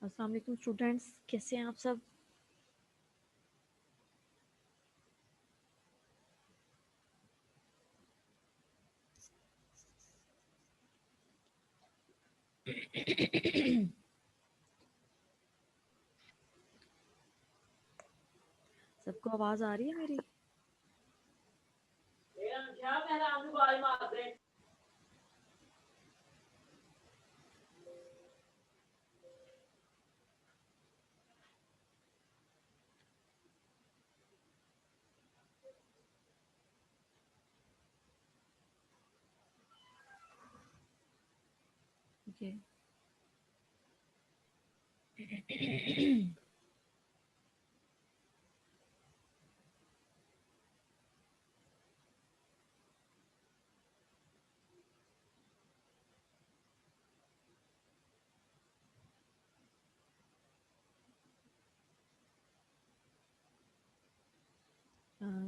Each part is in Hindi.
अस्सलाम वालेकुम स्टूडेंट्स, कैसे हैं आप सब? सबको आवाज आ रही है मेरी? ओके।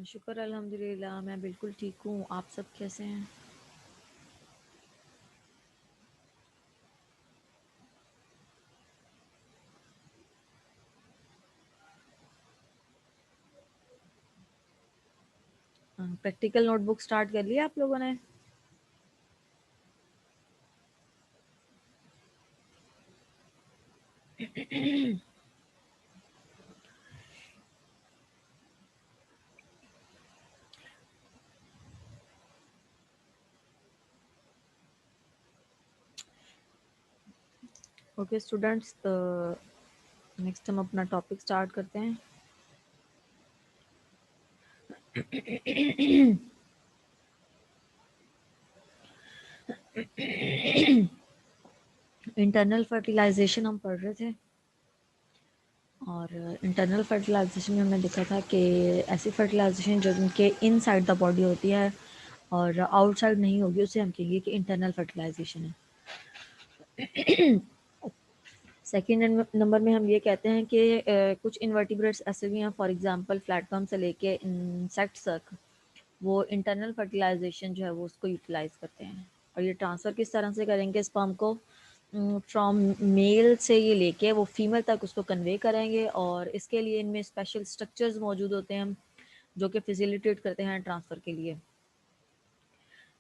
शुक्र अल्हम्दुलिल्लाह, मैं बिल्कुल ठीक हूँ। आप सब कैसे हैं? प्रैक्टिकल नोटबुक स्टार्ट कर लिया आप लोगों ने? ओके स्टूडेंट्स, नेक्स्ट हम अपना टॉपिक स्टार्ट करते हैं। इंटरनल फर्टिलाइजेशन हम पढ़ रहे थे, और इंटरनल फर्टिलाइजेशन में हमने देखा था कि ऐसी फर्टिलाइजेशन जो उनके इनसाइड द बॉडी होती है और आउटसाइड नहीं होगी, उसे हम कहेंगे कि इंटरनल फर्टिलाइजेशन है। सेकेंड नंबर में हम ये कहते हैं कि कुछ इन्वर्टिब्रेट्स ऐसे भी हैं, फॉर एग्जांपल फ्लैटवर्म से लेके इंसेक्ट्स तक, वो इंटरनल फर्टिलाइजेशन जो है वो उसको यूटिलाइज करते हैं। और ये ट्रांसफ़र किस तरह से करेंगे स्पर्म को? फ्रॉम मेल से ये लेके वो फीमेल तक उसको कन्वे करेंगे, और इसके लिए इनमें स्पेशल स्ट्रक्चर्स मौजूद होते हैं जो कि फैसिलिटेट करते हैं ट्रांसफ़र के लिए।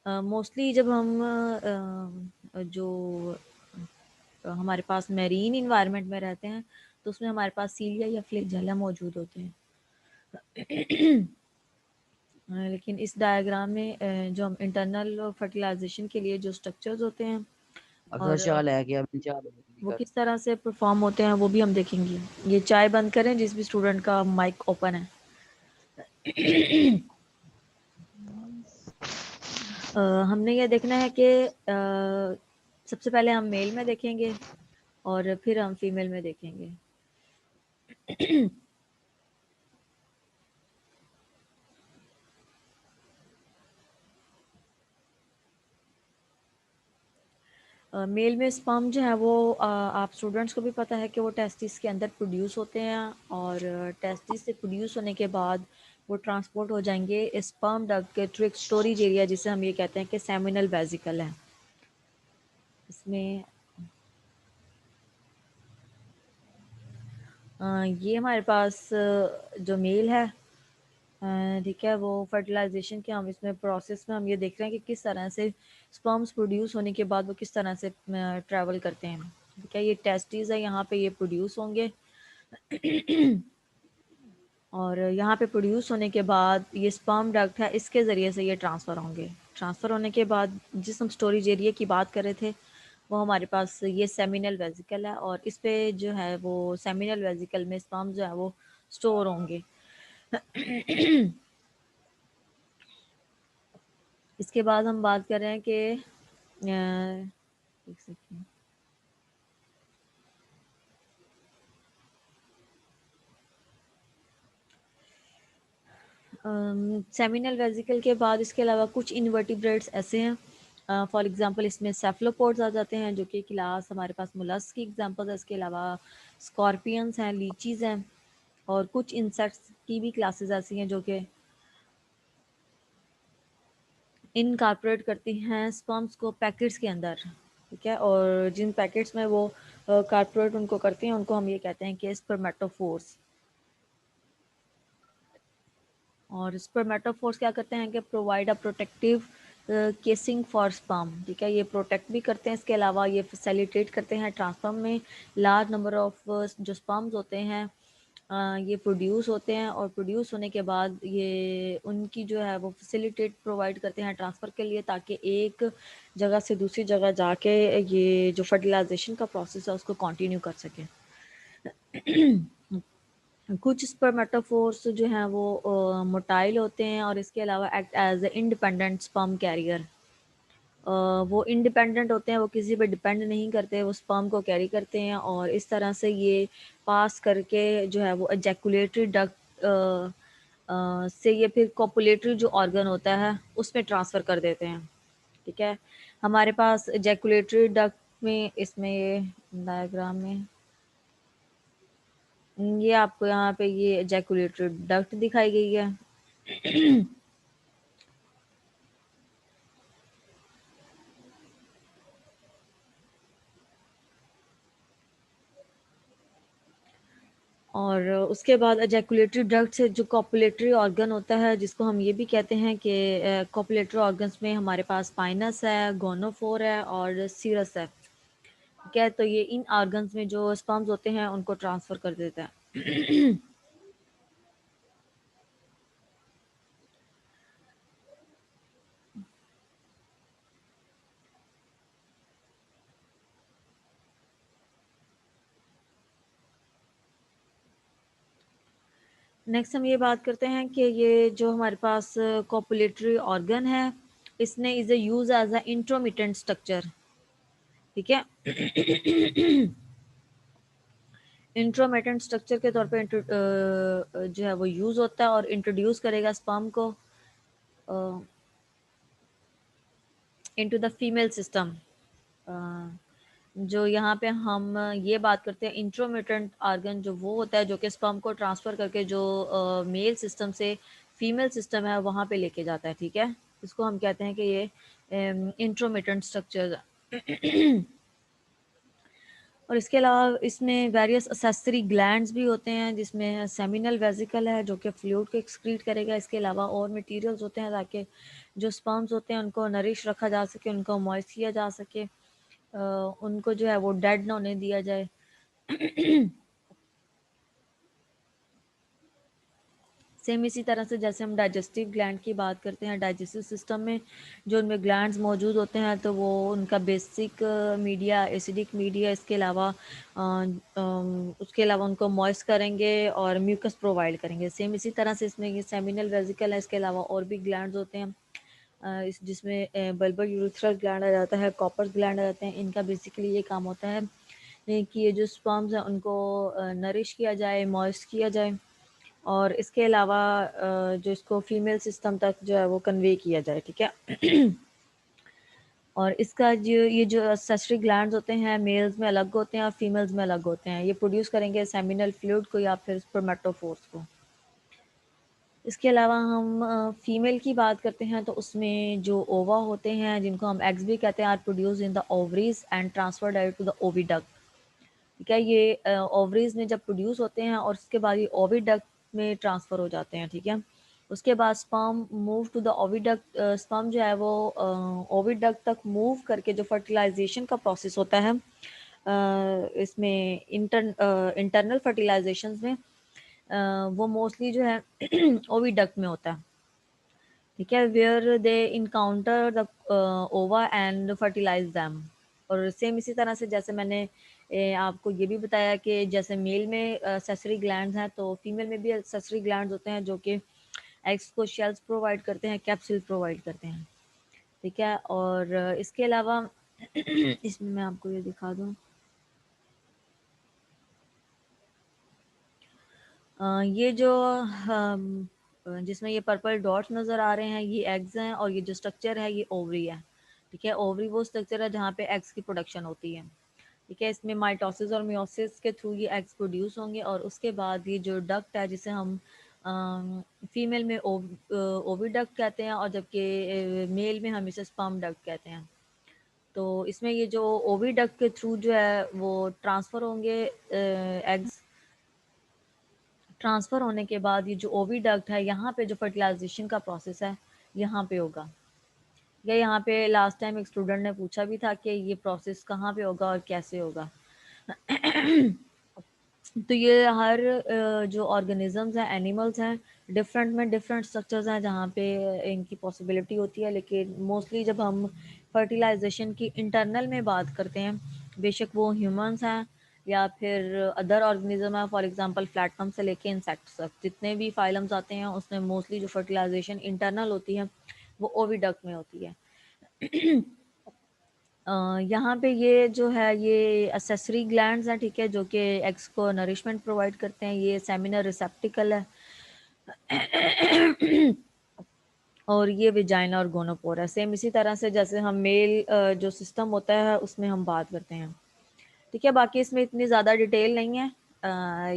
मोस्टली जब हम जो हमारे पास मैरीन इन्वायरमेंट में रहते हैं, तो उसमें हमारे पास सीलिया या फ्लैजेला मौजूद होते हैं। लेकिन इस डायग्राम में जो हम इंटरनल फर्टिलाइजेशन के लिए जो स्ट्रक्चर्स होते हैं अगर और चाल है कि चाल वो किस तरह से परफॉर्म होते हैं वो भी हम देखेंगे। ये चाय बंद करें जिस भी स्टूडेंट का माइक ओपन है। हमने ये देखना है कि सबसे पहले हम मेल में देखेंगे और फिर हम फीमेल में देखेंगे। मेल में स्पर्म जो है वो आप स्टूडेंट्स को भी पता है कि वो टेस्टिस के अंदर प्रोड्यूस होते हैं, और टेस्टिस से प्रोड्यूस होने के बाद वो ट्रांसपोर्ट हो जाएंगे स्पर्म डक्ट के थ्रू एक स्टोरेज एरिया, जिसे हम ये कहते हैं कि सेमिनल वेसिकल है। इसमें ये हमारे पास जो मेल है, ठीक है, वो फर्टिलाइजेशन के हम इसमें प्रोसेस में हम ये देख रहे हैं कि किस तरह से स्पर्म्स प्रोड्यूस होने के बाद वो किस तरह से ट्रैवल करते हैं। ठीक है, ये टेस्टिस है, यहाँ पे ये प्रोड्यूस होंगे और यहाँ पे प्रोड्यूस होने के बाद ये स्पर्म डक्ट है, इसके ज़रिए से ये ट्रांसफ़र होंगे। ट्रांसफ़र होने के बाद जिस हम स्टोरेज एरिया की बात कर रहे थे, वो हमारे पास ये सेमिनल वेसिकल है, और इस पे जो है वो सेमिनल वेसिकल में स्पर्म जो है वो स्टोर होंगे। इसके बाद हम बात कर रहे हैं कि एक सेकेंड, सेमिनल वेसिकल के बाद इसके अलावा कुछ इन्वर्टिब्रेट्स ऐसे हैं, फॉर एग्जांपल इसमें सेफलोपोड्स आ जाते हैं, जो कि क्लास हमारे पास मोलस्क की एग्जांपल है। इसके अलावा स्कॉर्पियंस हैं, लीचीज हैं, और कुछ इंसेक्ट्स की भी क्लासेस ऐसी हैं जो कि इनकॉर्पोरेट करती हैं स्पर्म्स को पैकेट्स के अंदर। ठीक है, और जिन पैकेट्स में वो कार्पोरेट उनको करते हैं, उनको हम ये कहते हैं कि स्पर्मेटोफोर्स। और स्पर्मेटोफोर्स क्या करते हैं कि provide a protective casing for sperm, ठीक है, ये प्रोटेक्ट भी करते हैं, इसके अलावा ये फैसिलिटेट करते हैं ट्रांसफर में लार्ज नंबर ऑफ जो स्पर्म्स होते हैं ये प्रोड्यूस होते हैं, और प्रोड्यूस होने के बाद ये उनकी जो है वो फैसिलिटेट प्रोवाइड करते हैं ट्रांसफ़र के लिए, ताकि एक जगह से दूसरी जगह जाके ये जो फर्टिलाइजेशन का प्रोसेस है उसको कंटिन्यू कर सकें। कुछ स्पर्मेटोफोर्स जो हैं वो मोटाइल होते हैं और इसके अलावा act as a independent sperm carrier. वो इंडिपेंडेंट होते हैं, वो किसी पे डिपेंड नहीं करते, वो स्पर्म को कैरी करते हैं और इस तरह से ये पास करके जो है वो एजैकुलेटरी डक्ट से ये फिर कॉपुलेटरी जो ऑर्गन होता है उसमें ट्रांसफ़र कर देते हैं, ठीक है। हमारे पास एजैकुलेटरी डक्ट में इसमें ये डायग्राम में ये आपको यहाँ पे ये एजैकुलेटरी डक्ट दिखाई गई है। और उसके बाद एजैकुलेटरी डक्ट से जो कॉपुलेटरी ऑर्गन होता है, जिसको हम ये भी कहते हैं कि कॉपुलेटरी ऑर्गन्स में हमारे पास स्पाइनस है, गोनोफोर है और सीरस है, ठीक है। तो ये इन ऑर्गन्स में जो स्पर्म्स होते हैं उनको ट्रांसफ़र कर देता है। नेक्स्ट हम ये बात करते हैं कि ये जो हमारे पास कॉपुलेटरी ऑर्गन है, इसने is a use as a intromittent structure, ठीक है। इंट्रोमिटेंट स्ट्रक्चर के तौर पे जो है वो यूज़ होता है और इंट्रोड्यूस करेगा स्पर्म को इनटू द फीमेल सिस्टम। जो यहाँ पे हम ये बात करते हैं इंट्रोमिटेंट ऑर्गन जो वो होता है जो कि स्पर्म को ट्रांसफ़र करके जो मेल सिस्टम से फीमेल सिस्टम है वहाँ पे लेके जाता है, ठीक है। इसको हम कहते हैं कि ये इंट्रोमिटेंट स्ट्रक्चर। और इसके अलावा इसमें वेरियस असेसरी ग्लैंड्स भी होते हैं, जिसमें सेमिनल वेसिकल है जो कि फ्लूइड को एक्सक्रीट करेगा। इसके अलावा और मटेरियल्स होते हैं ताकि जो स्पर्म्स होते हैं उनको नरिश रखा जा सके, उनको मॉइस्ट किया जा सके, उनको जो है वो डेड ना होने दिया जाए। सेम इसी तरह से जैसे हम डाइजेस्टिव ग्लैंड की बात करते हैं, डाइजेस्टिव सिस्टम में जो उनमें ग्लैंड्स मौजूद होते हैं तो वो उनका बेसिक मीडिया एसिडिक मीडिया, इसके अलावा उसके अलावा उनको मॉइस्ट करेंगे और म्यूकस प्रोवाइड करेंगे। सेम इसी तरह से इसमें ये सेमिनल वेसिकल है, इसके अलावा और भी ग्लैंड्स होते हैं इस जिसमें बल्बर यूरेथ्रल ग्लैंड आ जाता है, कॉपर ग्लैंड आ जाते हैं। इनका बेसिकली ये काम होता है कि ये जो स्पर्म्स हैं उनको नरिश किया जाए, मॉइस्ट किया जाए और इसके अलावा जो इसको फीमेल सिस्टम तक जो है वो कन्वे किया जाए, ठीक है। और इसका जो ये जो एक्सेसरी ग्लैंड्स होते हैं मेल्स में अलग होते हैं और फीमेल्स में अलग होते हैं। ये प्रोड्यूस करेंगे सेमिनल फ्लूइड को या फिर स्पर्मेटोफोर्स को। इसके अलावा हम फीमेल की बात करते हैं तो उसमें जो ओवा होते हैं जिनको हम एग्स भी कहते हैं are produce in the ovaries and transfer direct to the oviduct, ठीक है। ये ओवरीज में जब प्रोड्यूस होते हैं और उसके बाद ये ओविडक्ट में ट्रांसफ़र हो जाते हैं, ठीक है। उसके बाद sperm move to the oviduct, sperm जो है वो ओविडक्ट तक मूव करके जो फर्टिलाइजेशन का प्रोसेस होता है इसमें इंटरनल फर्टिलाइजेशन में वो मोस्टली जो है ओविडक्ट में होता है, ठीक है, वेयर दे इनकाउंटर द ओवा एंड फर्टिलाइज दैम। और सेम इसी तरह से जैसे मैंने आपको ये भी बताया कि जैसे मेल में सेसरी ग्लैंड्स हैं तो फीमेल में भी सेसरी ग्लैंड्स होते हैं जो कि एग्स को शेल्स प्रोवाइड करते हैं, कैप्सूल प्रोवाइड करते हैं, ठीक है। और इसके अलावा इसमें मैं आपको ये दिखा दूँ, ये जो जिसमें ये पर्पल डॉट्स नज़र आ रहे हैं ये एग्स हैं और ये जो स्ट्रक्चर है ये ओवरी है, ठीक है। ओवरी वो स्ट्रक्चर है जहाँ पे एग्स की प्रोडक्शन होती है, ठीक है। इसमें माइटोसिस और मियोसिस के थ्रू ये एग्स प्रोड्यूस होंगे और उसके बाद ये जो डक्ट है जिसे हम फीमेल में ओविडक्ट कहते हैं और जबकि मेल में हम इसे स्पर्म डक्ट कहते हैं। तो इसमें ये जो ओविडक्ट के थ्रू जो है वो ट्रांसफ़र होंगे एग्स। ट्रांसफ़र होने के बाद ये जो ओविडक्ट है यहाँ पे जो फर्टिलाइजेशन का प्रोसेस है यहाँ पे होगा। या यहाँ पे लास्ट टाइम एक स्टूडेंट ने पूछा भी था कि ये प्रोसेस कहाँ पे होगा और कैसे होगा। तो ये हर जो ऑर्गेनिजम्स हैं, एनिमल्स हैं, डिफरेंट में डिफरेंट स्ट्रक्चर्स हैं जहाँ पे इनकी पॉसिबिलिटी होती है। लेकिन मोस्टली जब हम फर्टिलाइजेशन की इंटरनल में बात करते हैं, बेशक वो ह्यूमंस हैं या फिर अदर ऑर्गेनिज्म है, फॉर एग्जांपल फ्लैटफॉर्म से लेके इंसेक्ट्स तक जितने भी फाइलम्स आते हैं उसमें मोस्टली जो फर्टिलाइजेशन इंटरनल होती है वो ओविडक्ट में होती है। यहाँ पे ये जो है ये एसेसरी ग्लैंड्स हैं, ठीक है, जो कि एग्स को नरिशमेंट प्रोवाइड करते हैं। ये सेमिनल रिसेप्टिकल है और ये विजाइना और गोनोपोर है। सेम इसी तरह से जैसे हम मेल जो सिस्टम होता है उसमें हम बात करते हैं, ठीक है। बाकी इसमें इतनी ज़्यादा डिटेल नहीं है।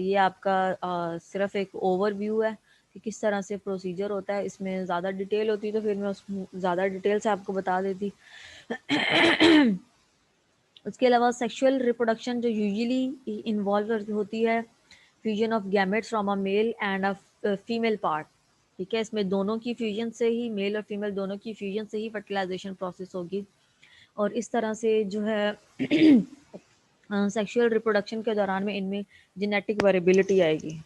ये आपका सिर्फ एक ओवरव्यू है कि किस तरह से प्रोसीजर होता है। इसमें ज़्यादा डिटेल होती तो फिर मैं उस ज़्यादा डिटेल से आपको बता देती। उसके अलावा सेक्सुअल रिप्रोडक्शन जो यूजुअली इन्वॉल्व होती है fusion of gametes from a male and a female part, ठीक है। इसमें दोनों की फ्यूजन से ही, मेल और फीमेल दोनों की फ्यूजन से ही फर्टिलाइजेशन प्रोसेस होगी और इस तरह से जो है सेक्सुअल रिप्रोडक्शन के दौरान में इनमें जेनेटिक वेरिएबिलिटी आएगी।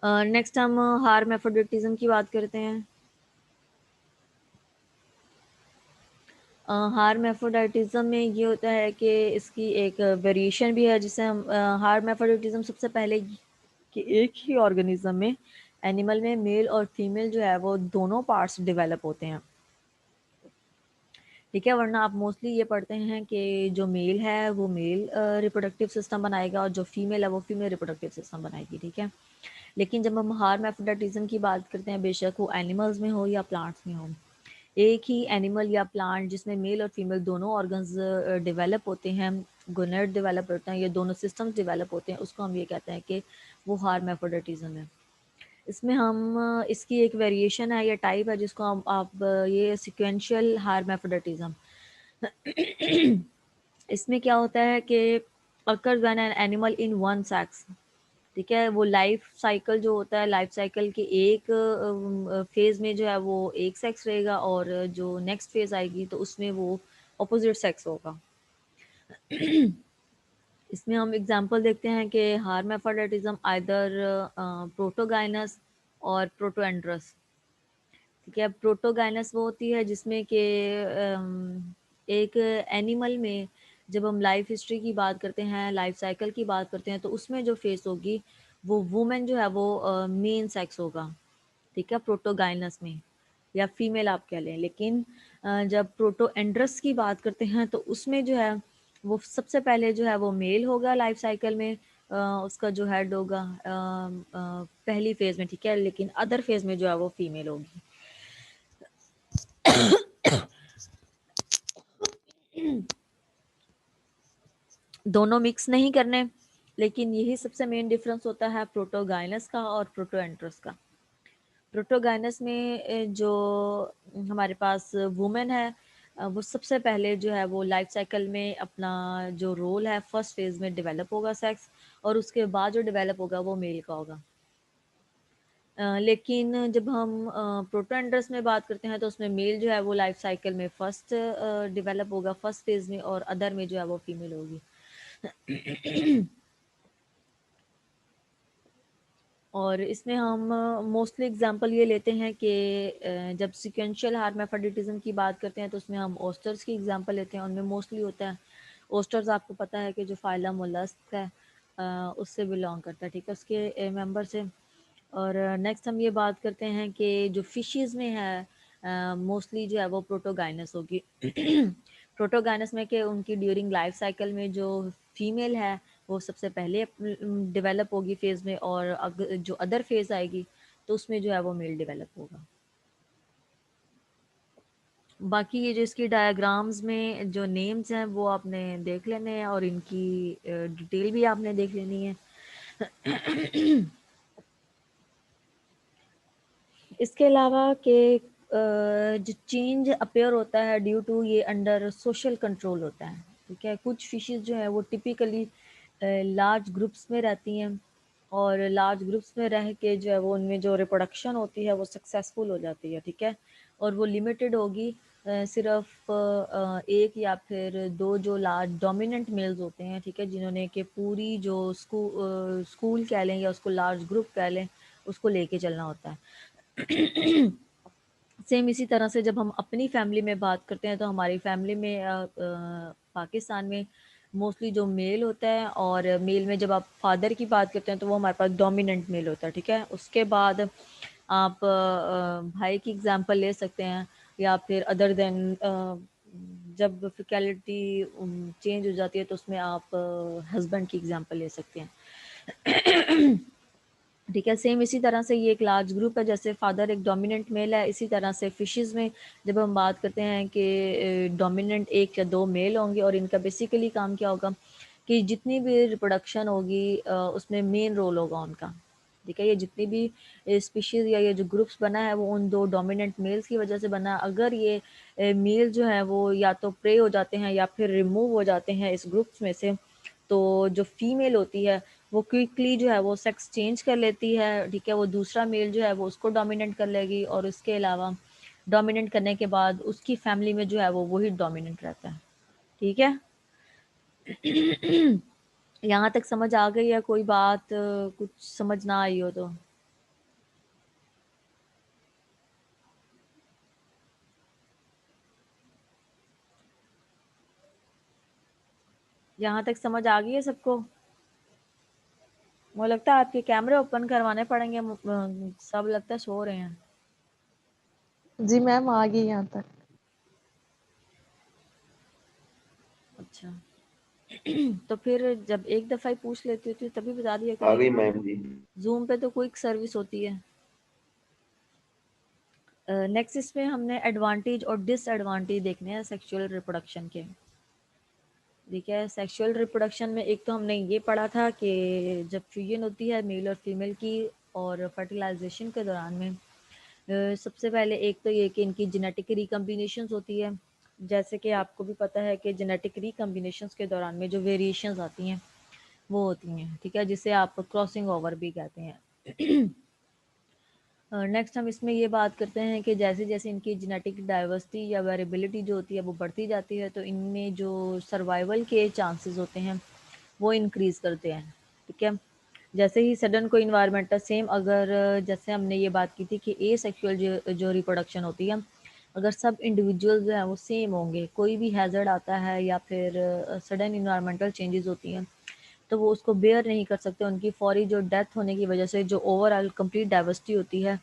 नेक्स्ट हम हार्मेफ्रोडिटिज्म की बात करते हैं। हार्मेफ्रोडाइटिज्म में ये होता है कि इसकी एक वेरिएशन भी है जिसे हम हार्मेफ्रोडाइटिज्म सबसे पहले कि एक ही ऑर्गेनिज्म में, एनिमल में मेल और फीमेल जो है वो दोनों पार्ट्स डेवलप होते हैं, ठीक है। वरना आप मोस्टली ये पढ़ते हैं कि जो मेल है वो मेल रिप्रोडक्टिव सिस्टम बनाएगा और जो फीमेल है वो फीमेल रिप्रोडक्टिव सिस्टम बनाएगी, ठीक है। लेकिन जब हम हार्मेफ्रोडाइटिज्म की बात करते हैं, बेशक वो एनिमल्स में हो या प्लांट्स में हो, एक ही एनिमल या प्लांट जिसमें मेल और फीमेल दोनों ऑर्गन्स डेवलप होते हैं, गोनेड डेवलप होते हैं, ये दोनों सिस्टम्स डेवलप होते हैं, उसको हम ये कहते हैं कि वो हार्मेफ्रोडाइटिज्म है। इसमें हम इसकी एक वेरिएशन है या टाइप है जिसको हम आप ये सिक्वेंशियल हार्मेफ्रोडाइटिज्म। इसमें क्या होता है कि occur when an animal in one sex, ठीक है। वो लाइफ साइकिल जो होता है, लाइफ साइकिल के एक फेज में जो है वो एक सेक्स रहेगा और जो नेक्स्ट फेज आएगी तो उसमें वो अपोजिट सेक्स होगा। इसमें हम एग्जांपल देखते हैं कि हार्मेफ्रोडाइटिज्म आइदर प्रोटोगाइनस और प्रोटोएंड्रस, ठीक है। प्रोटोगाइनस वो होती है जिसमें कि एक एनिमल में जब हम लाइफ हिस्ट्री की बात करते हैं, लाइफ साइकिल की बात करते हैं, तो उसमें जो फेस होगी वो वुमेन जो है वो मेन सेक्स होगा, ठीक है, प्रोटोगाइनस में, या फीमेल आप कह लें। लेकिन जब प्रोटोएंड्रस की बात करते हैं तो उसमें जो है वो सबसे पहले जो है वो मेल होगा लाइफ साइकिल में, उसका जो हेड होगा पहली फेज में, ठीक है। लेकिन अदर फेज में जो है वो फीमेल होगी। दोनों मिक्स नहीं करने, लेकिन यही सबसे मेन डिफरेंस होता है प्रोटोगाइनस का और प्रोटोएंट्रस का। प्रोटोगाइनस में जो हमारे पास वुमेन है वो सबसे पहले जो है वो लाइफ साइकिल में अपना जो रोल है फर्स्ट फेज में डेवलप होगा सेक्स, और उसके बाद जो डेवलप होगा वो मेल का होगा। लेकिन जब हम प्रोटोएंड्रस में बात करते हैं तो उसमें मेल जो है वो लाइफ साइकिल में फर्स्ट डेवलप होगा फर्स्ट फेज में, और अदर में जो है वो फीमेल होगी। और इसमें हम मोस्टली एग्जांपल ये लेते हैं कि जब सीक्वेंशियल हार्मेफ्रोडिटिज्म की बात करते हैं तो उसमें हम ओस्टर्स की एग्जांपल लेते हैं। उनमें मोस्टली होता है ओस्टर्स, आपको पता है कि जो फाइलम मोलस्क है उससे बिलोंग करता है, ठीक है, उसके मेंबर से। और नेक्स्ट हम ये बात करते हैं कि जो फिशेस में है मोस्टली जो है वो प्रोटोगाइनस होगी। प्रोटोगाइनस में कि उनकी ड्यूरिंग लाइफ साइकिल में जो फीमेल है वो सबसे पहले डेवलप होगी फेज में, और अगर जो अदर फेज आएगी तो उसमें जो है वो मेल डेवलप होगा। बाकी ये जो इसकी डायग्राम्स में जो नेम्स हैं वो आपने देख लेने हैं और इनकी डिटेल भी आपने देख लेनी है। इसके अलावा कि जो चेंज अपेयर होता है ड्यू टू ये अंडर सोशल कंट्रोल होता है, ठीक है। कुछ फिशेस जो है वो टिपिकली लार्ज ग्रुप्स में रहती हैं और लार्ज ग्रुप्स में रह के जो है वो उनमें जो रिप्रोडक्शन होती है वो सक्सेसफुल हो जाती है, ठीक है। और वो लिमिटेड होगी सिर्फ एक या फिर दो जो लार्ज डोमिनेंट मेल्स होते हैं, ठीक है, जिन्होंने कि पूरी जो स्कूल कह लें या उसको लार्ज ग्रुप कह लें, उसको लेके चलना होता है। सेम इसी तरह से जब हम अपनी फैमिली में बात करते हैं तो हमारी फैमिली में पाकिस्तान में मोस्टली जो मेल होता है, और मेल में जब आप फादर की बात करते हैं तो वो हमारे पास डोमिनेंट मेल होता है, ठीक है। उसके बाद आप भाई की एग्जांपल ले सकते हैं, या फिर अदर देन जब फिकलिटी चेंज हो जाती है तो उसमें आप हस्बैंड की एग्जांपल ले सकते हैं। ठीक है। सेम इसी तरह से ये एक लार्ज ग्रुप है, जैसे फादर एक डोमिनेंट मेल है, इसी तरह से फिशेस में जब हम बात करते हैं कि डोमिनेंट एक या दो मेल होंगे और इनका बेसिकली काम क्या होगा कि जितनी भी रिप्रोडक्शन होगी उसमें मेन रोल होगा उनका, ठीक है। ये जितनी भी स्पीशीज़ या ये जो ग्रुप्स बना है वो उन दो डोमिनेंट मेल्स की वजह से बना है। अगर ये मेल जो है वो या तो प्रे हो जाते हैं या फिर रिमूव हो जाते हैं इस ग्रुप्स में से, तो जो फीमेल होती है वो क्विकली जो है वो सेक्स चेंज कर लेती है, ठीक है। वो दूसरा मेल जो है वो उसको डोमिनेट कर लेगी, और उसके अलावा डोमिनेट करने के बाद उसकी फैमिली में जो है वो वही डोमिनेंट रहता है, ठीक है। यहाँ तक समझ आ गई है? कोई बात कुछ समझ ना आई हो तो? यहाँ तक समझ आ गई है सबको? मुझे लगता है आपके कैमरे ओपन करवाने पड़ेंगे, सब लगता है सो रहे हैं। जी मैम आ गई यहाँ तक। अच्छा। तो फिर जब एक दफ़ा ही पूछ लेती होती तभी बता दिया आ गई करिए। मैम जी। जूम पे तो क्विक सर्विस होती है। नेक्स्ट इसमें हमने एडवांटेज और डिसएडवांटेज देखने हैं सेक्सुअल रिप्रोडक्शन के, ठीक है। सेक्सुअल रिप्रोडक्शन में एक तो हमने ये पढ़ा था कि जब फ्यूजन होती है मेल और फीमेल की और फर्टिलाइजेशन के दौरान में सबसे पहले एक तो ये कि इनकी जेनेटिक रिकम्बिनेशंस होती है। जैसे कि आपको भी पता है कि जेनेटिक रिकम्बिनेशंस के दौरान में जो वेरिएशंस आती हैं वो होती हैं, ठीक है, जिसे आप क्रॉसिंग ओवर भी कहते हैं। नेक्स्ट हम इसमें ये बात करते हैं कि जैसे जैसे इनकी जेनेटिक डाइवर्सिटी या वेरिएबिलिटी जो होती है वो बढ़ती जाती है तो इनमें जो सर्वाइवल के चांसेस होते हैं वो इंक्रीज़ करते हैं, ठीक है। जैसे ही सडन कोई इन्वायरमेंटल सेम, अगर जैसे हमने ये बात की थी कि ए सेक्सुअल जो रिप्रोडक्शन होती है, अगर सब इंडिविजुअल जो है वो सेम होंगे, कोई भी हैज़र्ड आता है या फिर सडन इन्वायरमेंटल चेंजेस होती हैं तो वो उसको बेयर नहीं कर सकते, उनकी फौरी जो डेथ होने की वजह से जो ओवरऑल कंप्लीट डाइवर्सिटी होती है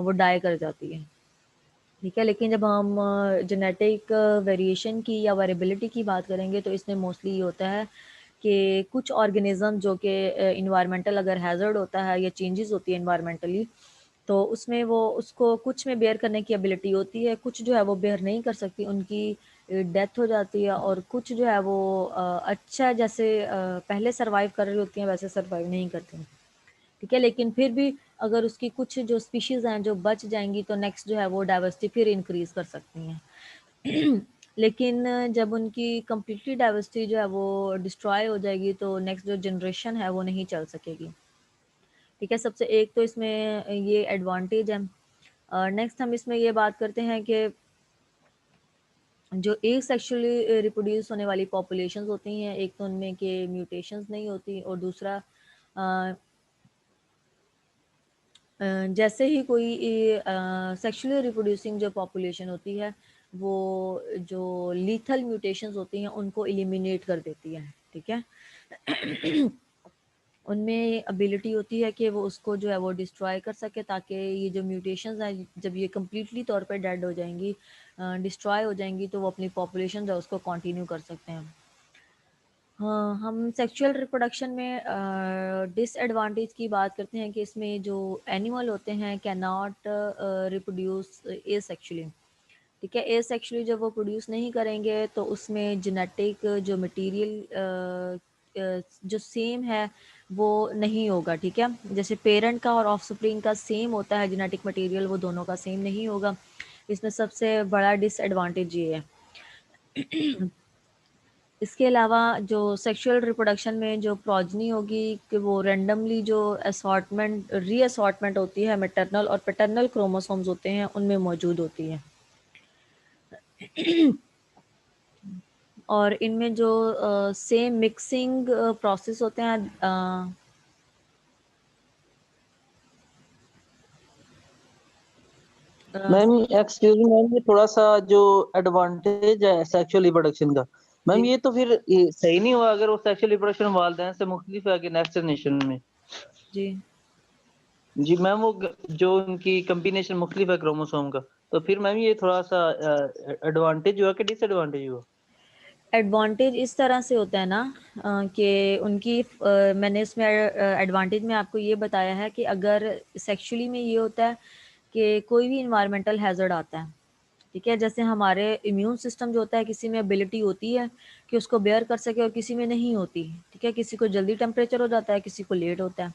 वो डाई कर जाती है, ठीक है। लेकिन जब हम जेनेटिक वेरिएशन की या वेरिएबिलिटी की बात करेंगे तो इसमें मोस्टली ये होता है कि कुछ ऑर्गेनिज्म जो कि इन्वायरमेंटल अगर हैज़र्ड होता है या चेंजेस होती है इन्वायरमेंटली, तो उसमें वो उसको कुछ में बेयर करने की एबिलिटी होती है, कुछ जो है वो बेयर नहीं कर सकती, उनकी डेथ हो जाती है, और कुछ जो है वो अच्छा जैसे पहले सर्वाइव कर रही होती हैं वैसे सर्वाइव नहीं करती, ठीक है। लेकिन फिर भी अगर उसकी कुछ जो स्पीशीज़ हैं जो बच जाएँगी तो नेक्स्ट जो है वो डाइवर्सिटी फिर इंक्रीज़ कर सकती हैं। लेकिन जब उनकी कंप्लीटली डाइवर्सिटी जो है वो डिस्ट्रॉय हो जाएगी तो नेक्स्ट जो जनरेशन है वो नहीं चल सकेगी, ठीक है। सबसे एक तो इसमें ये एडवांटेज है। नेक्स्ट हम इसमें ये बात करते हैं कि जो एक सेक्सुअली रिप्रोड्यूस होने वाली पॉपुलेशंस होती हैं, एक तो उनमें के म्यूटेशंस नहीं होती, और दूसरा अ, जैसे ही कोई सेक्सुअली रिप्रोड्यूसिंग जो पॉपुलेशन होती है वो जो लीथल म्यूटेशंस होती हैं उनको एलिमिनेट कर देती है, ठीक है। उनमें एबिलिटी होती है कि वो उसको जो है वो डिस्ट्रॉय कर सके, ताकि ये जो म्यूटेशंस हैं जब ये कम्प्लीटली तौर पे डेड हो जाएंगी, डिस्ट्रॉय हो जाएंगी, तो वो अपनी पॉपुलेशन जो है उसको कंटिन्यू कर सकते हैं। हाँ, हम सेक्सुअल रिप्रोडक्शन में डिसएडवांटेज की बात करते हैं कि इसमें जो एनिमल होते हैं कैन नॉट रिप्रोड्यूस एसेक्सुअली, ठीक है। एसेक्सुअली जब वो प्रोड्यूस नहीं करेंगे तो उसमें जेनेटिक जो मटेरियल जो सेम है वो नहीं होगा, ठीक है। जैसे पेरेंट का और ऑफस्प्रिंग का सेम होता है जेनेटिक मटेरियल, वो दोनों का सेम नहीं होगा। इसमें सबसे बड़ा डिसएडवांटेज ये है। इसके अलावा जो सेक्सुअल रिप्रोडक्शन में जो प्रोजनी होगी कि वो रैंडमली जो असॉर्टमेंट रीअसॉर्टमेंट होती है मैटरनल और पैटर्नल क्रोमोसोम्स होते हैं उनमें मौजूद होती है। और इनमें जो सेम मिक्सिंग प्रोसेस होते हैं मैम एक्सक्यूज मी मैम, ये थोड़ा सा जो एडवांटेज है सेक्सुअल रिप्रोडक्शन का, मैम जी ये तो फिर ये सही नहीं हुआ अगर वो सेक्सुअल रिप्रोडक्शन वालिदैन से मुख्तलिफ है कि नेक्स्ट जनरेशन में। जी जी मैम, वो जो उनकी कम्बिनेशन मुख्तलिफ है क्रोमोसोम का, तो फिर मैम ये थोड़ा सा एडवांटेज हुआ कि डिसएडवांटेज हुआ? एडवांटेज इस तरह से होता है ना कि उनकी मैंने इसमें एडवांटेज में आपको ये बताया है कि अगर सेक्सुअली में ये होता है कि कोई भी इन्वायरमेंटल हैज़र्ड आता है, ठीक है। जैसे हमारे इम्यून सिस्टम जो होता है, किसी में एबिलिटी होती है कि उसको बेयर कर सके और किसी में नहीं होती, ठीक है। किसी को जल्दी टेम्परेचर हो जाता है, किसी को लेट होता है,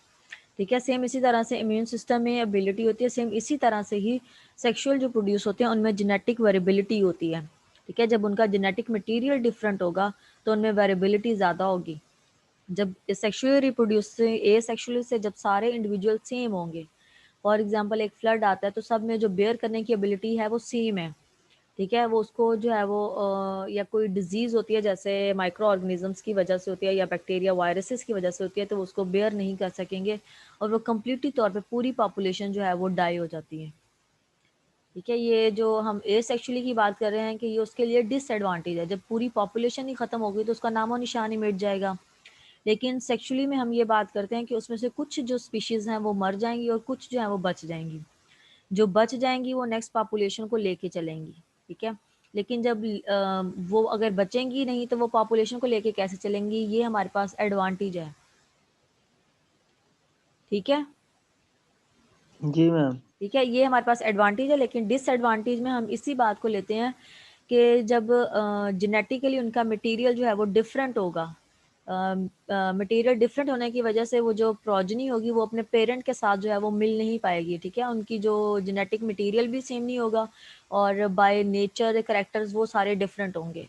ठीक है। सेम इसी तरह से इम्यून सिस्टम में एबिलिटी होती है, सेम इसी तरह से ही सेक्सुअल जो प्रोड्यूस होते हैं उनमें जेनेटिक वेरिएबिलिटी होती है, ठीक है। जब उनका जेनेटिक मटेरियल डिफरेंट होगा तो उनमें वेरिएबिलिटी ज़्यादा होगी। जब सेक्सुअली रिप्रोड्यूस से ए सेक्सुअली से जब सारे इंडिविजुअल सेम होंगे, फॉर एग्जांपल एक फ्लड आता है तो सब में जो बेयर करने की एबिलिटी है वो सेम है, ठीक है। वो उसको जो है वो या कोई डिजीज़ होती है जैसे माइक्रो ऑर्गेनिजम्स की वजह से होती है या बैक्टीरिया वायरसेस की वजह से होती है, तो वो उसको बेयर नहीं कर सकेंगे और वो कम्प्लीटली तौर पे पूरी पॉपुलेशन जो है वो डाई हो जाती है, ठीक है। ये जो हम ए सेक्सुअली की बात कर रहे हैं कि ये उसके लिए डिसएडवांटेज है। जब पूरी पॉपुलेशन ही ख़त्म हो गई तो उसका नामो निशान ही मिट जाएगा। लेकिन सेक्सुअली में हम ये बात करते हैं कि उसमें से कुछ जो स्पीशीज़ हैं वो मर जाएंगी और कुछ जो है वो बच जाएंगी। जो बच जाएंगी वो नेक्स्ट पॉपुलेशन को लेके चलेंगी, ठीक है। लेकिन जब वो अगर बचेंगी नहीं तो वो पॉपुलेशन को लेके कैसे चलेंगी, ये हमारे पास एडवांटेज है, ठीक है। जी मैम। ठीक है, ये हमारे पास एडवांटेज है। लेकिन डिसएडवांटेज में हम इसी बात को लेते हैं कि जब जेनेटिकली उनका मटेरियल जो है वो डिफरेंट होगा, मटेरियल डिफरेंट होने की वजह से वो जो प्रोजनी होगी वो अपने पेरेंट के साथ जो है वो मिल नहीं पाएगी, ठीक है। उनकी जो जेनेटिक मटेरियल भी सेम नहीं होगा और बाय नेचर कैरेक्टर्स वो सारे डिफरेंट होंगे।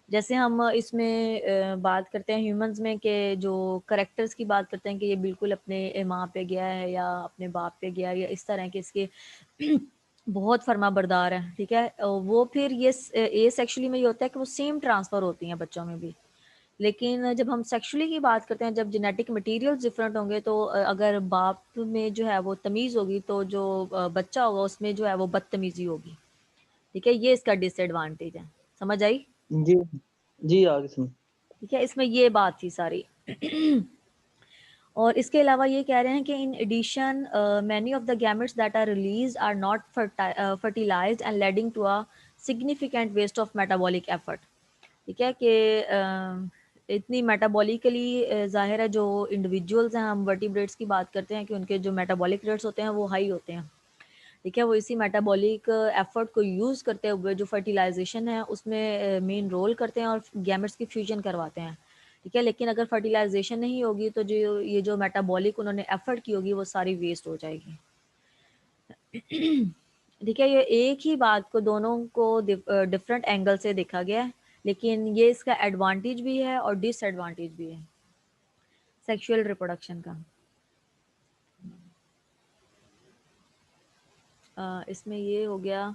जैसे हम इसमें बात करते हैं ह्यूमंस में कि जो करेक्टर्स की बात करते हैं कि ये बिल्कुल अपने माँ पे गया है या अपने बाप पे गया है या इस तरह के इसके बहुत फर्मा बरदार है, ठीक है। वो फिर ये ए सेक्सुअली में ये होता है कि वो सेम ट्रांसफ़र होती हैं बच्चों में भी। लेकिन जब हम सेक्सुअली की बात करते हैं, जब जेनेटिक मटेरियल्स डिफरेंट होंगे तो अगर बाप में जो है वो तमीज़ होगी तो जो बच्चा होगा उसमें जो है वो बदतमीज़ी होगी, ठीक है। ये इसका डिसएडवांटेज है, समझ आई? जी जी, आगे सुन। ठीक है, इसमें ये बात थी सारी। और इसके अलावा ये कह रहे हैं कि in addition many of the gametes that are release are not fertilized and leading to a significant waste of metabolic effort, ठीक है। कि इतनी मेटाबॉलिकली ज़ाहिर है जो इंडिविजुअल्स हैं, हम वर्टिब्रेट्स की बात करते हैं कि उनके जो मेटाबॉलिक रेट्स होते हैं वो हाई होते हैं, ठीक है। वो इसी मेटाबॉलिक एफर्ट को यूज़ करते हुए जो फर्टिलाइजेशन है उसमें मेन रोल करते हैं और गैमेट्स की फ्यूजन करवाते हैं, ठीक है। लेकिन अगर फर्टिलाइजेशन नहीं होगी तो जो ये जो मेटाबॉलिक उन्होंने एफर्ट की होगी वो सारी वेस्ट हो जाएगी। ठीक है, ये एक ही बात को दोनों को डिफरेंट एंगल से देखा गया है, लेकिन ये इसका एडवांटेज भी है और डिसएडवांटेज भी है सेक्सुअल रिप्रोडक्शन का। इसमें ये हो गया।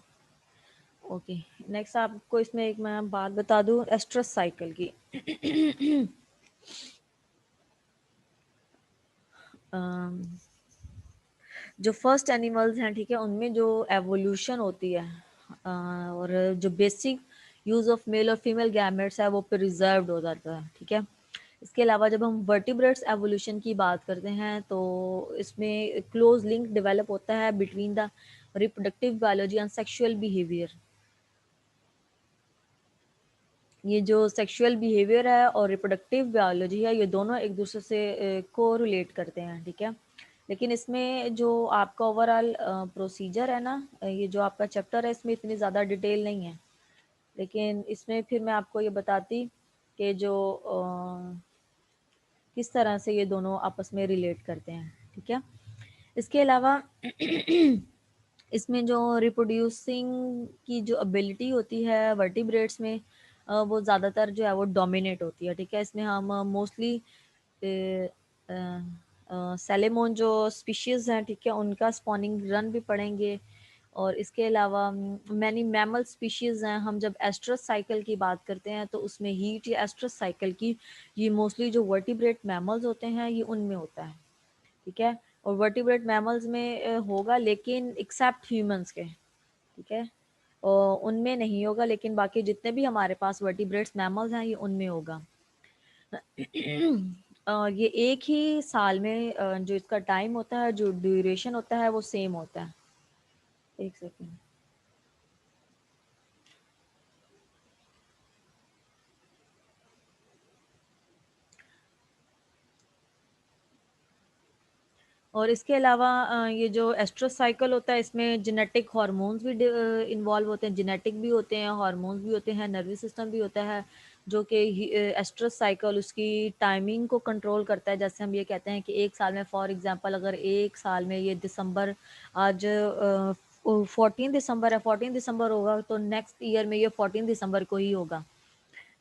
ओके, नेक्स्ट आपको इसमें एक मैं बात बता दूं एस्ट्रस साइकिल की। अम, जो फर्स्ट एनिमल्स हैं, ठीक है, उनमें जो एवोल्यूशन होती है और जो बेसिक यूज़ ऑफ मेल और फीमेल गैमेट्स है वो प्रिजर्व्ड हो जाता है, ठीक है। इसके अलावा जब हम वर्टिब्रेट्स एवोल्यूशन की बात करते हैं तो इसमें क्लोज लिंक डेवलप होता है between the reproductive biology and sexual behaviour. ये जो सेक्सुअल बिहेवियर है और रिप्रोडक्टिव बायोलॉजी है ये दोनों एक दूसरे से को रिलेट करते हैं, ठीक है। लेकिन इसमें जो आपका ओवरऑल प्रोसीजर है ना, ये जो आपका चैप्टर है इसमें इतनी ज़्यादा डिटेल नहीं है। लेकिन इसमें फिर मैं आपको ये बताती कि जो किस तरह से ये दोनों आपस में रिलेट करते हैं, ठीक है। इसके अलावा इसमें जो रिप्रोड्यूसिंग की जो एबिलिटी होती है वर्टिब्रेट्स में, वो ज़्यादातर जो है वो डोमिनेट होती है, ठीक है। इसमें हम मोस्टली सेलेमोन जो स्पीशीज़ हैं, ठीक है, उनका स्पॉनिंग रन भी पढ़ेंगे। और इसके अलावा मैनी मैमल स्पीशीज़ हैं। हम जब एस्ट्रस साइकिल की बात करते हैं तो उसमें हीट या एस्ट्रस साइकिल की, ये मोस्टली जो वर्टिब्रेट मैमल्स होते हैं ये उनमें होता है, ठीक है। और वर्टिब्रेट मैमल्स में होगा, लेकिन एक्सेप्ट ह्यूमंस के, ठीक है। और उनमें नहीं होगा, लेकिन बाकी जितने भी हमारे पास वर्टिब्रेट्स मैमल्स हैं ये उनमें होगा। ये एक ही साल में जो इसका टाइम होता है, जो ड्यूरेशन होता है वो सेम होता है। एक सेकेंड। और इसके अलावा ये जो एस्ट्रस साइकिल होता है इसमें जेनेटिक हार्मोन्स भी इन्वॉल्व होते हैं, जेनेटिक भी होते हैं, हार्मोन्स भी होते हैं, नर्वस सिस्टम भी होता है, जो कि एस्ट्रस साइकिल उसकी टाइमिंग को कंट्रोल करता है। जैसे हम ये कहते हैं कि एक साल में, फॉर एग्जांपल अगर एक साल में ये दिसंबर, आज 14 दिसंबर है, 14 दिसंबर होगा तो नेक्स्ट ईयर में ये 14 दिसंबर को ही होगा,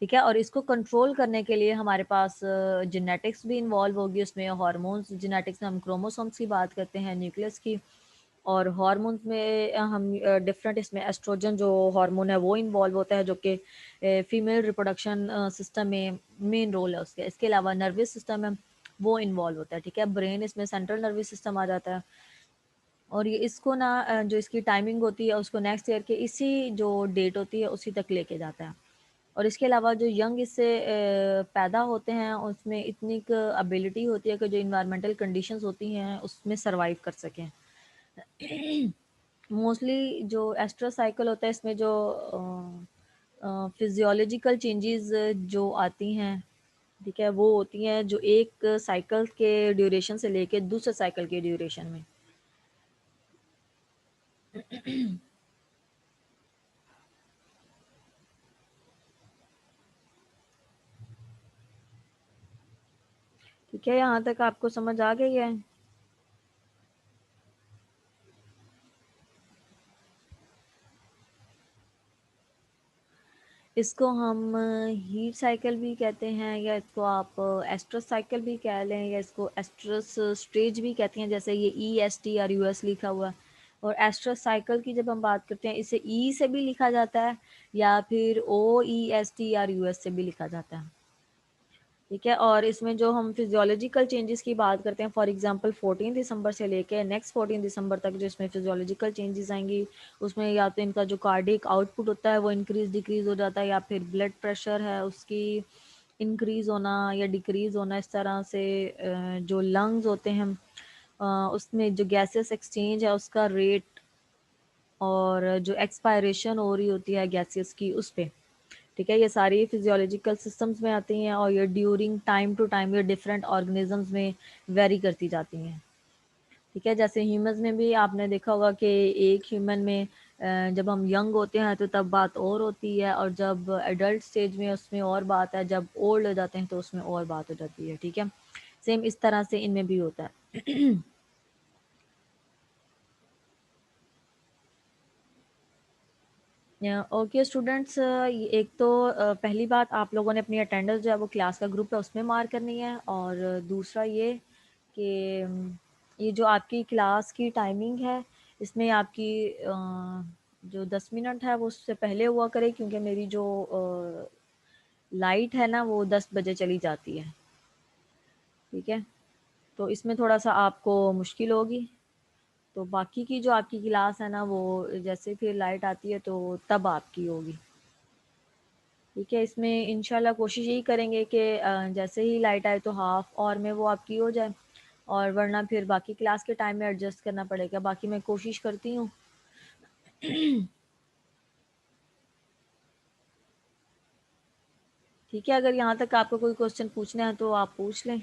ठीक है। और इसको कंट्रोल करने के लिए हमारे पास जेनेटिक्स भी इन्वॉल्व होगी उसमें, हार्मोन्स, जेनेटिक्स में हम क्रोमोसोम्स की बात करते हैं, न्यूक्लियस की। और हार्मोन्स में हम डिफरेंट, इसमें एस्ट्रोजन जो हार्मोन है वो इन्वॉल्व होता है, जो कि फीमेल रिप्रोडक्शन सिस्टम में मेन रोल है उसके। इसके अलावा नर्वस सिस्टम है वो इन्वॉल्व होता है, ठीक है। ब्रेन, इसमें सेंट्रल नर्वस सिस्टम आ जाता है। और ये इसको ना जो इसकी टाइमिंग होती है उसको नेक्स्ट ईयर के इसी जो डेट होती है उसी तक लेके जाता है। और इसके अलावा जो यंग इससे पैदा होते हैं उसमें इतनी एबिलिटी होती है कि जो इन्वायरमेंटल कंडीशंस होती हैं उसमें सरवाइव कर सकें। मोस्टली जो एस्ट्रो साइकिल होता है इसमें जो फिजियोलॉजिकल चेंजेस जो आती हैं, ठीक है, वो होती हैं जो एक साइकिल के ड्यूरेशन से लेके दूसरे साइकिल के ड्यूरेशन में। ठीक है, यहाँ तक आपको समझ आ गई है? इसको हम हीट साइकिल भी कहते हैं, या इसको आप एस्ट्रस साइकिल भी कह लें, या इसको एस्ट्रस स्टेज भी कहते हैं, जैसे ये ESTRUS लिखा हुआ है। और एस्ट्रस साइकिल की जब हम बात करते हैं इसे ई से भी लिखा जाता है या फिर OESTRUS से भी लिखा जाता है, ठीक है। और इसमें जो हम फिजियोलॉजिकल चेंजेस की बात करते हैं, फॉर एग्जांपल 14 दिसंबर से लेके नेक्स्ट 14 दिसंबर तक जो इसमें फिजियोलॉजिकल चेंजेस आएंगी, उसमें या तो इनका जो कार्डिक आउटपुट होता है वो इंक्रीज डिक्रीज हो जाता है, या फिर ब्लड प्रेशर है उसकी इंक्रीज होना या डिक्रीज होना। इस तरह से जो लंग्स होते हैं उसमें जो गैसेस एक्सचेंज है उसका रेट, और जो एक्सपायरेशन हो रही होती है गैसेस की उस पे, ठीक है। ये सारी फिजियोलॉजिकल सिस्टम्स में आती हैं और ये ड्यूरिंग टाइम टू टाइम ये डिफरेंट ऑर्गेनिजम्स में वेरी करती जाती हैं, ठीक है। जैसे ह्यूमंस में भी आपने देखा होगा कि एक ह्यूमन में जब हम यंग होते हैं तो तब बात और होती है, और जब एडल्ट स्टेज में उसमें और बात है, जब ओल्ड हो जाते हैं तो उसमें और बात हो जाती है, ठीक है। सेम इस तरह से इनमें भी होता है। ओके स्टूडेंट्स, एक तो पहली बात आप लोगों ने अपनी अटेंडेंस जो है वो क्लास का ग्रुप है उसमें मार्क करनी है। और दूसरा ये कि ये जो आपकी क्लास की टाइमिंग है इसमें आपकी जो 10 मिनट है वो उससे पहले हुआ करे, क्योंकि मेरी जो लाइट है ना वो 10 बजे चली जाती है, ठीक है। तो इसमें थोड़ा सा आपको मुश्किल होगी। तो बाकी की जो आपकी क्लास है ना वो जैसे फिर लाइट आती है तो तब आपकी होगी, ठीक है। इसमें इंशाल्लाह कोशिश यही करेंगे कि जैसे ही लाइट आए तो हाफ और में वो आपकी हो जाए, और वरना फिर बाकी क्लास के टाइम में एडजस्ट करना पड़ेगा। बाकी मैं कोशिश करती हूँ। ठीक है, अगर यहाँ तक आपको कोई क्वेश्चन पूछना है तो आप पूछ लें।